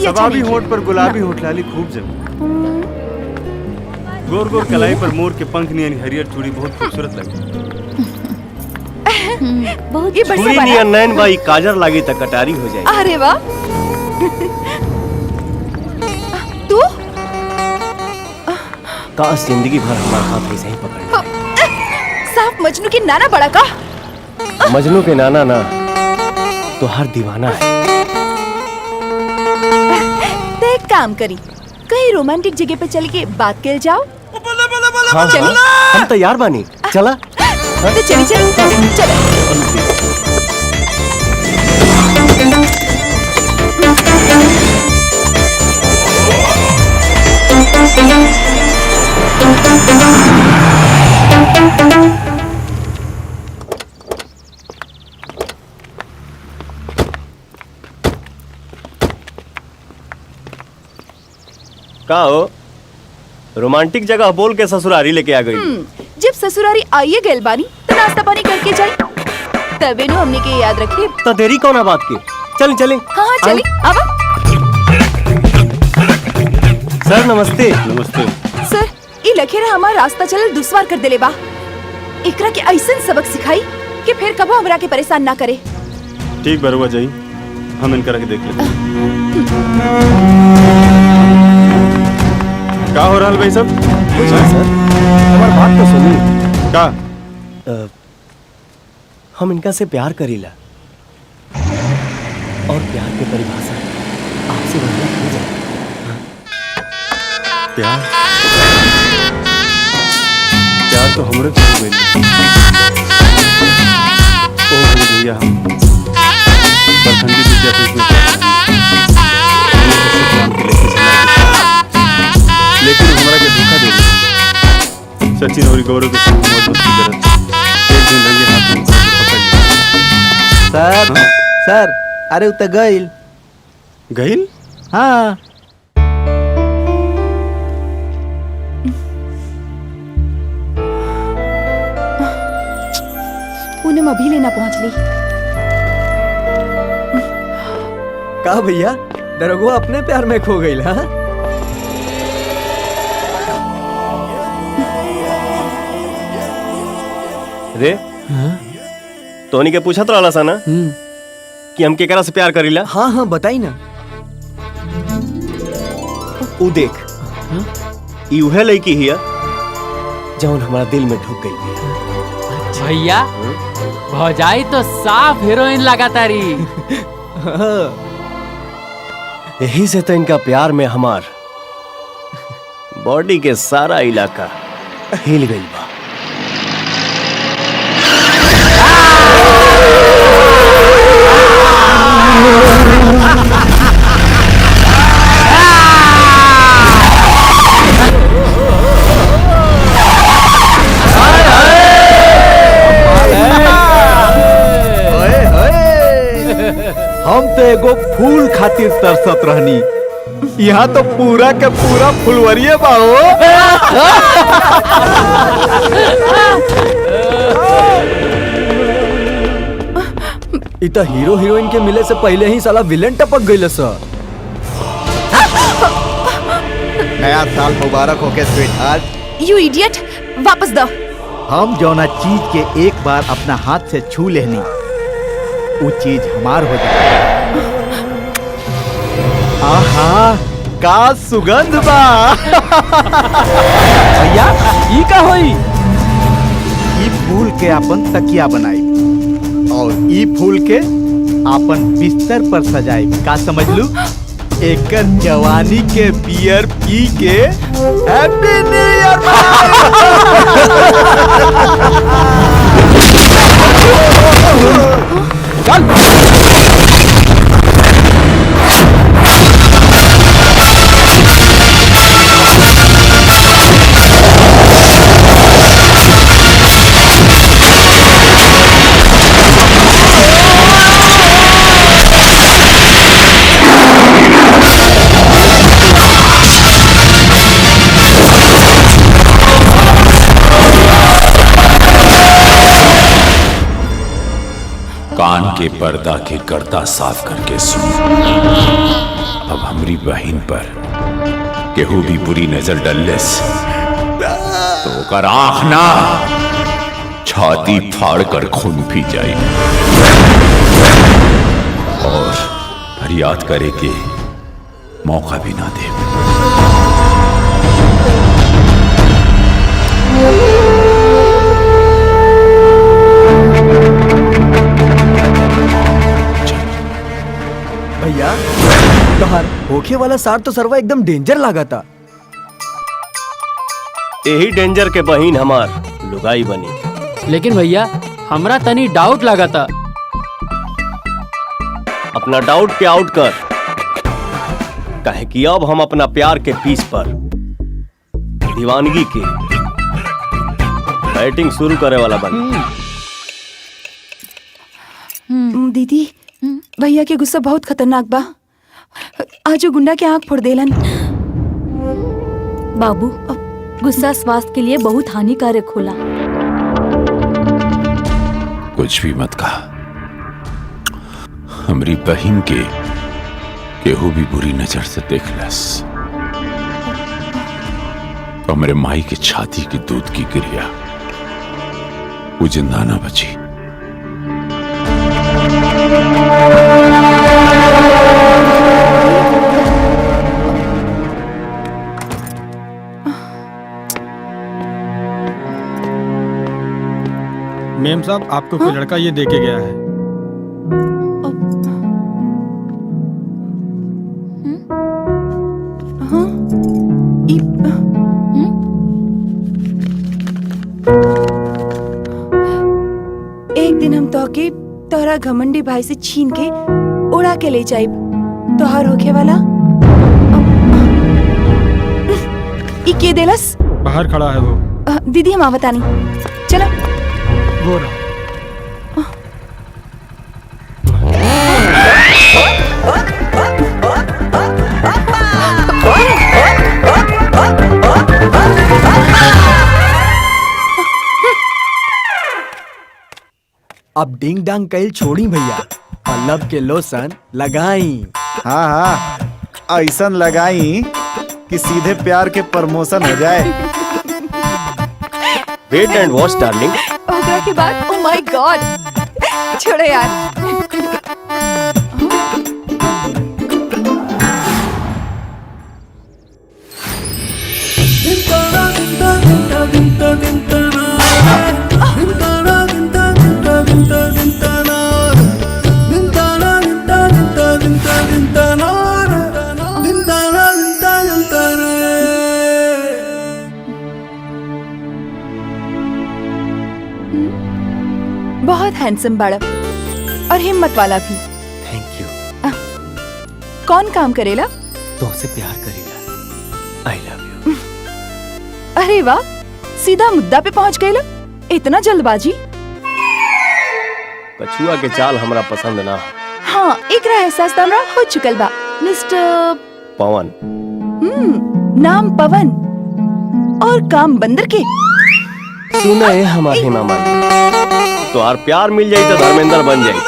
सवाबी होठ पर गुलाबी होठ लाली खूब जमी। गोर गोर कलाई पर मोर के पंख नियन हरियर चूड़ी बहुत खूबसूरत लगी। बहुत ये चूड़ी नियन नैन बाई काजर लागी त कटारी हो जाए। अरे वाह। तू काश जिंदगी भर हमारा हाथ ऐसे ही पकड़। साफ मजनू के नाना बड़ा का। मजनू के नाना ना तो हर दीवाना है। तो एक काम करी, कहीं रोमांटिक जगह पे चल के बात कर जाओ। हाँ, चली? हम तैयार बानी, चला। तो चली चलो। का हो रोमांटिक जगह बोल के ससुरारी लेके आ गई। जब ससुरारी आइए गैल बानी तो नाश्ता पानी करके जाई, तबे नु हमने के याद रखे। तो देरी कौन बात की, चलें चलें। हाँ चली आवा। सर नमस्ते। नमस्ते सर, ये लखेरा हमारा रास्ता चलल दुश्वार कर देले बा। एकरा के ऐसन सबक सिखाई कि फिर कबो हमरा के परेशान ना करे। ठीक बरुआ जाई, हम इनका रख देख लेते का हो रहा भाई सब। कुछ नहीं सर, हमारी बात तो सुनिए। का हम इनका से प्यार करीला और प्यार की परिभाषा आपसे बढ़िया हो जाए। प्यार प्यार तो हमरे को हो गई। ओ भैया हम प्रखंडी विद्यापीठ में लेकिन हमरा के धोखा दे दिया। सचिन और गौरव के संग मौत मस्ती करत एक दिन रंगे हाथ में पकड़ लिया। सर सर, अरे उत गइल। गइल? हाँ पूनम अभी लेना पहुंच ली। का भैया, दरोगा अपने प्यार में खो गइल। हाँ रे तोनी के पूछत रहला सा ना कि हम केकरा से प्यार करीला। हाँ हाँ बताई ना। ऊ देख, ई उहे लड़की हिया जौन हमारा दिल में ढुक गई बिया। भैया भौजाई तो साफ हीरोइन लगातारी। यही से तो इनका प्यार में हमार बॉडी के सारा इलाका हिल गई बा। हम तो एगो फूल खातिर तरसत रहनी, यहाँ तो पूरा के पूरा फुलवरिये बा हो। इ तो हीरो हीरोइन के मिले से पहले ही साला विलेन टपक गइल सर। नया साल मुबारक हो के स्वीटहार्ट। यू इडियट, वापस दो। हम जौना चीज के एक बार अपना हाथ से छू लेनी वो चीज हमार हो जाए। आहा का सुगंध बा। भैया ई का होई? ई फूल के अपन तकिया बनाई और ई फूल के अपन बिस्तर पर सजाई। का समझ लू? एकर जवानी के बियर पी के हैप्पी न्यू ईयर कान के पर्दा के गर्दा साफ करके सुन। अब हमरी बहन पर केहू भी बुरी नजर डलस तो ओकर आंख ना छाती फाड़ कर खून पी जाए और फरियाद करे के मौका भी ना दे। भैया तोहार होखे वाला सार तो सरवा एकदम डेंजर लगा था। यही डेंजर के बहिन हमार लुगाई बनी। लेकिन भैया हमरा तनी डाउट लगा था। अपना डाउट के आउट कर, काहे कि अब हम अपना प्यार के पीस पर दीवानगी की बैटिंग शुरू करे वाला बनी। दीदी भैया के गुस्सा बहुत खतरनाक बा। आज वो गुंडा के आंख फोड़ देलन। बाबू गुस्सा स्वास्थ्य के लिए बहुत हानिकारक होला। कुछ भी मत कहा। हमरी बहन के केहू भी बुरी नजर से देखलस तो हमरे माई के छाती की दूध की क्रिया वो जिंदा ना बची। मेम साहब आपको कोई लड़का ये देके गया है। एक दिन हम तोके तोहरा घमंडी भाई से छीन के उड़ा के ले जाइब। तोहार होखे वाला ई के देलस? बाहर खड़ा है वो। दीदी हम आवतानी, चलो। वो रहा। अब डिंग डांग कैल छोड़ी भैया, लब के लोशन लगाई। हाँ हाँ ऐसा लगाई कि सीधे प्यार के प्रमोशन हो जाए। Wait and watch darling. ओकरा के बाद ओ माय गॉड, छोड़ो यार। बहुत हैंडसम बाड़ा और हिम्मत वाला भी। Thank you. कौन काम करेला? तुमसे प्यार करेला। I love you. अरे वाह, सीधा मुद्दा पे पहुंच गए। इतना जल्दबाजी? कछुआ के चाल हमरा पसंद ना। हाँ, एकरा एहसास हमरा हो चुकल बा। मिस्टर पवन। नाम पवन और काम बंदर के। सुना है हमारे हेमा मालिनी, तो यार प्यार मिल जाई तो धर्मेंद्र बन जाई।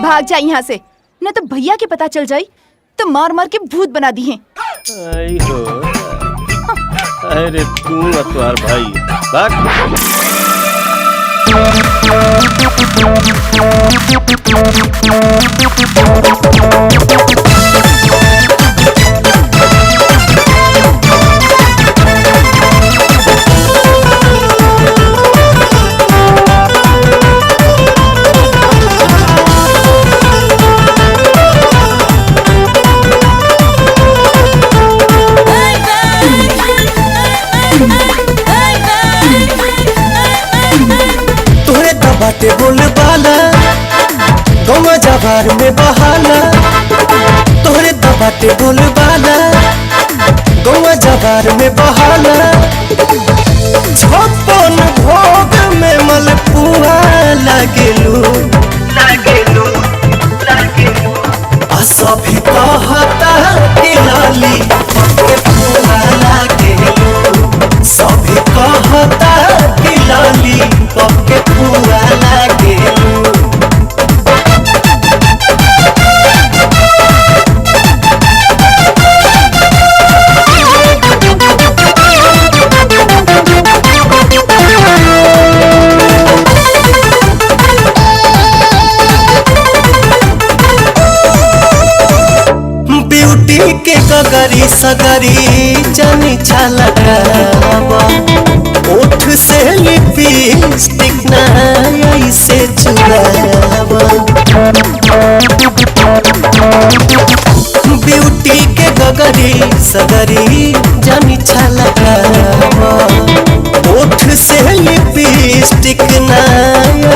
भाग जा यहाँ से, न तो भैया के पता चल जाई तो मार मार के भूत बना दी हैं। अरे तू अतवार भाई भाग। बाटे बोल बाला गौवा जवार में बहाला, तोहरे दबाटे बोल बाला गौवा जवार में बहाला। छप्पन भोग में मलपुआ लागेलू सभी कहता कि लाली के पुआ लागेलू, सभी कहता कि लाली के पुआ लागेलू। सगरी सगरी जानी छलकावा ओठ से लिपस्टिक ना ऐसे चुरावा ब्यूटी के गगरी सगरी जानी छलकावा ओठ से लिपस्टिक ना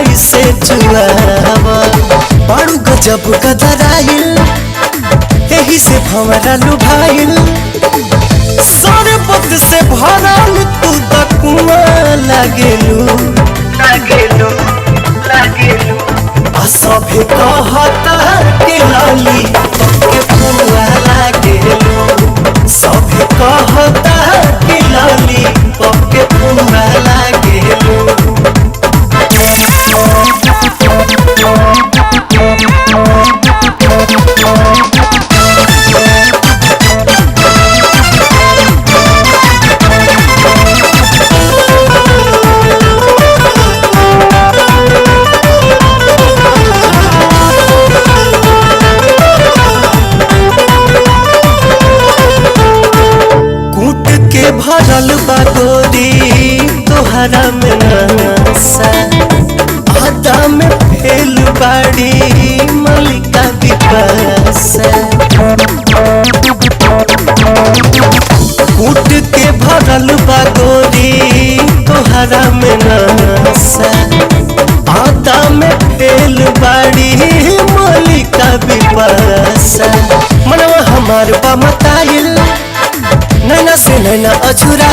ऐसे चुरावा बड़ू गजब गदराइल यही से भंवरा लुभाइल सरबत से भरल तू दकुआ लागेलू आ सभे कहता के लाली के फुआ लागेलू सभे कहता के लाली के फुआ लागेलू भरल बागोरी तोहरा में नशा आधा में फेल बाड़ी मलिका विपाशा कूट के भरल बागोरी तोहरा में नशा आधा में फेल बाड़ी मलिका विपाशा मनवा हमार बा मताइल नैना से नैना अछुरा